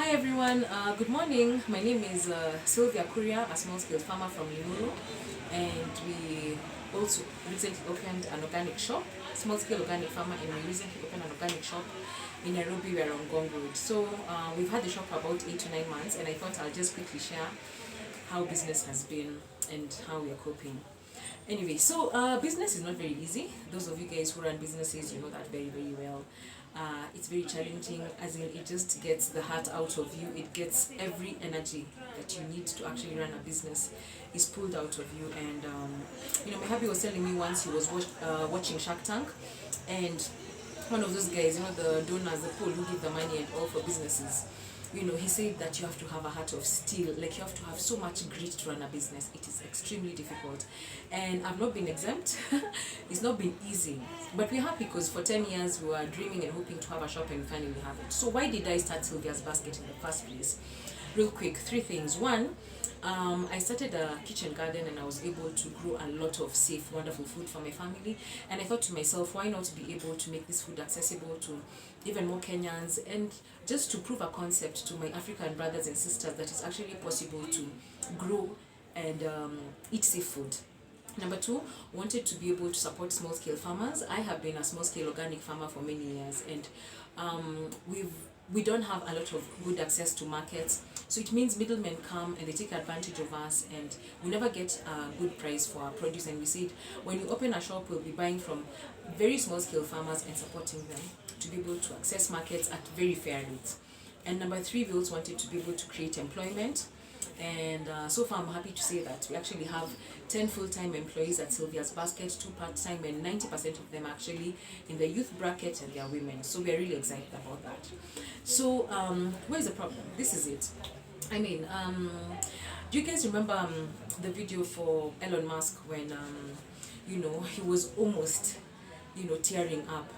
Hi everyone, good morning. My name is Sylvia, a small scale farmer from Limuru, and we also recently opened an organic shop, small scale organic farmer, and we recently opened an organic shop in Nairobi. We're on Gong Road. So we've had the shop for about 8 to 9 months, and I thought I'll just quickly share how business has been and how we are coping. Anyway, so business is not very easy. Those of you guys who run businesses, you know that very, very well. It's very challenging, as in it just gets the heart out of you. It gets every energy that you need to actually run a business is pulled out of you. And my hubby was telling me once he was watching Shark Tank, and one of those guys, the donors, the people who give the money and all for businesses, he said that you have to have a heart of steel. Like, you have to have so much grit to run a business. It is extremely difficult. And I've not been exempt. It's not been easy. But we're happy because for 10 years we were dreaming and hoping to have a shop, and we finally have it. So why did I start Sylvia's Basket in the first place? Real quick, 3 things. One, I started a kitchen garden, and I was able to grow a lot of safe, wonderful food for my family. And I thought to myself, why not be able to make this food accessible to even more Kenyans, and just to prove a concept to my African brothers and sisters that it's actually possible to grow and eat safe food. Number 2, wanted to be able to support small-scale farmers. I have been a small-scale organic farmer for many years, and we don't have a lot of good access to markets. So it means middlemen come and they take advantage of us, and we never get a good price for our produce. And we said, when you open a shop, we'll be buying from very small-scale farmers and supporting them to be able to access markets at very fair rates. And number 3, we also wanted to be able to create employment. And so far I'm happy to say that we actually have 10 full-time employees at Sylvia's Basket, 2 part-time, and 90% of them actually in the youth bracket, and they are women. So we're really excited about that. So where's the problem? This is it. Do you guys remember the video for Elon Musk when he was almost tearing up?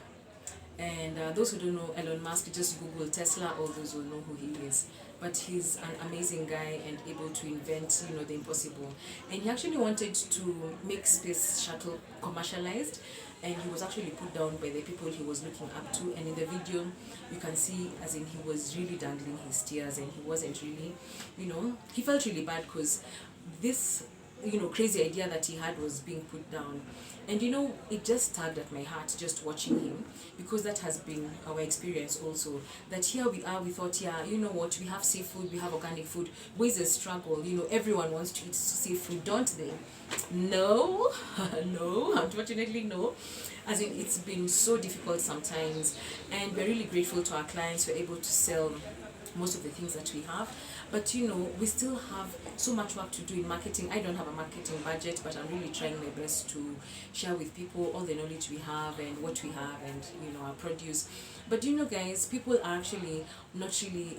And those who don't know Elon Musk, just Google Tesla, all those will know who he is. But he's an amazing guy and able to invent, the impossible. And he actually wanted to make space shuttle commercialized, and he was actually put down by the people he was looking up to. And in the video, you can see, as in, he was really dangling his tears, and he wasn't really, he felt really bad because this crazy idea that he had was being put down. And it just tugged at my heart just watching him, because that has been our experience also. That here we are, we thought, what, we have safe food, we have organic food. Where's the struggle? Everyone wants to eat safe food, don't they? No, no, unfortunately no. As in, it's been so difficult sometimes, and we're really grateful to our clients. We're able to sell most of the things that we have, but we still have so much work to do in marketing. I don't have a marketing budget, but I'm really trying my best to share with people all the knowledge we have and what we have, and our produce. But guys, people are actually not really,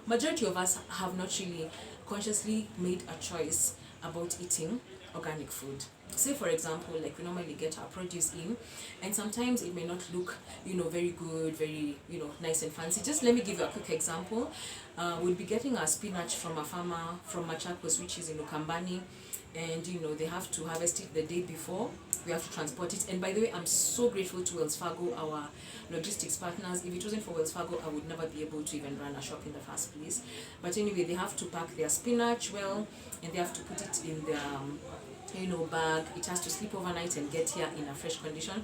majority of us have not really consciously made a choice about eating organic food. Say for example, like, we normally get our produce in, and sometimes it may not look very good, very nice and fancy. Just let me give you a quick example. We'll be getting our spinach from a farmer from Machakos, which is in Ukambani, and they have to harvest it the day before. We have to transport it. And by the way, I'm so grateful to Wells Fargo, our logistics partners. If it wasn't for Wells Fargo, I would never be able to even run a shop in the first place. But anyway, they have to pack their spinach well, and they have to put it in their bag. It has to sleep overnight and get here in a fresh condition.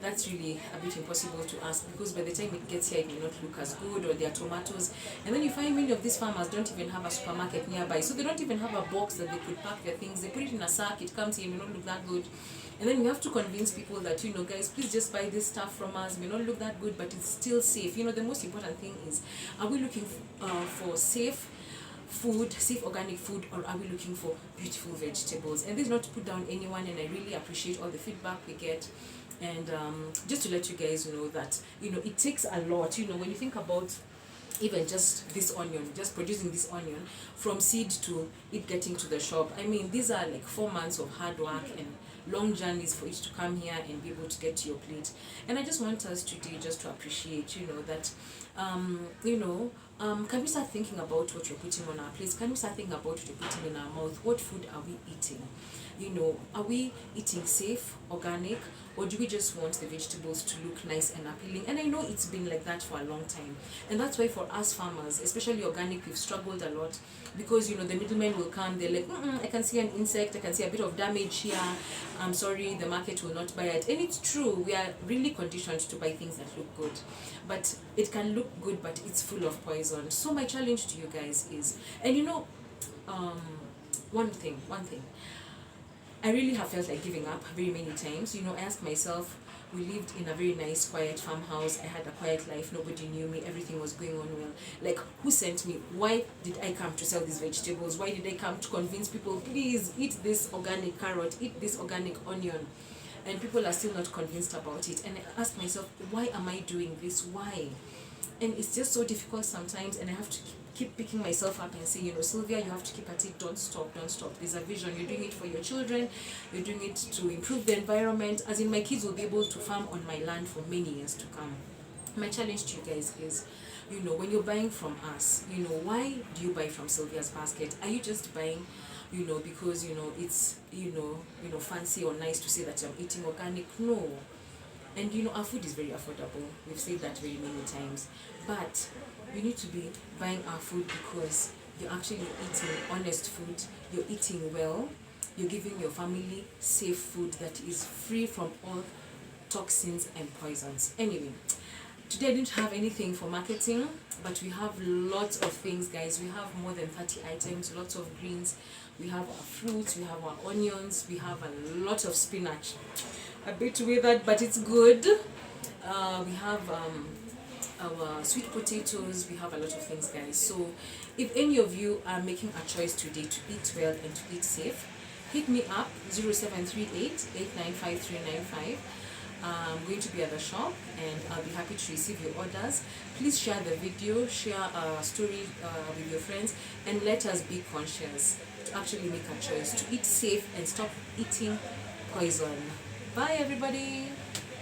That's really a bit impossible to ask, because by the time it gets here, it may not look as good, or their tomatoes. And then you find many of these farmers don't even have a supermarket nearby, so they don't even have a box that they could pack their things. They put it in a sack, it comes here, it may not look that good. And then you have to convince people that, guys, please just buy this stuff from us. It may not look that good, but it's still safe. The most important thing is, are we looking for safe food, safe organic food, or are we looking for beautiful vegetables? And this is not to put down anyone, and I really appreciate all the feedback we get. And just to let you guys know that it takes a lot. When you think about even just this onion, just producing this onion from seed to it getting to the shop, these are like 4 months of hard work and long journeys for it to come here and be able to get to your plate. And I just want us today just to appreciate that You know, can we start thinking about what we're putting on our plates? Can we start thinking about what we're putting in our mouth? What food are we eating? You know, are we eating safe, organic, or do we just want the vegetables to look nice and appealing? And I know it's been like that for a long time, and that's why for us farmers, especially organic, we've struggled a lot, because you know the middlemen will come. They're like, I can see an insect, I can see a bit of damage here. I'm sorry, the market will not buy it. And it's true, we are really conditioned to buy things that look good, but it can look good, but it's full of poison. So my challenge to you guys is, and you know, one thing, I really have felt like giving up very many times. You know, I ask myself, we lived in a very nice, quiet farmhouse. I had a quiet life. Nobody knew me. Everything was going on well. Like, who sent me? Why did I come to sell these vegetables? Why did I come to convince people, please eat this organic carrot, eat this organic onion? And people are still not convinced about it. And I ask myself, why am I doing this? Why? And it's just so difficult sometimes, and I have to keep picking myself up and say, you know, Sylvia, you have to keep at it. Don't stop, don't stop. There's a vision. You're doing it for your children. You're doing it to improve the environment. As in, my kids will be able to farm on my land for many years to come. My challenge to you guys is, you know, when you're buying from us, you know, why do you buy from Sylvia's Basket? Are you just buying, you know, because, you know, it's, you know, fancy or nice to say that I'm eating organic? No. And you know, our food is very affordable. We've said that very many times. But we need to be buying our food because you're actually eating honest food, you're eating well, you're giving your family safe food that is free from all toxins and poisons. Anyway, today I didn't have anything for marketing, but we have lots of things, guys. We have more than 30 items, lots of greens. We have our fruits, we have our onions, we have a lot of spinach. A bit withered, but it's good. We have our sweet potatoes. We have a lot of things, guys. So if any of you are making a choice today to eat well and to eat safe, hit me up 0738 895395. I'm going to be at the shop and I'll be happy to receive your orders. Please share the video, share a story with your friends, and let us be conscious to actually make a choice to eat safe and stop eating poison. Bye everybody.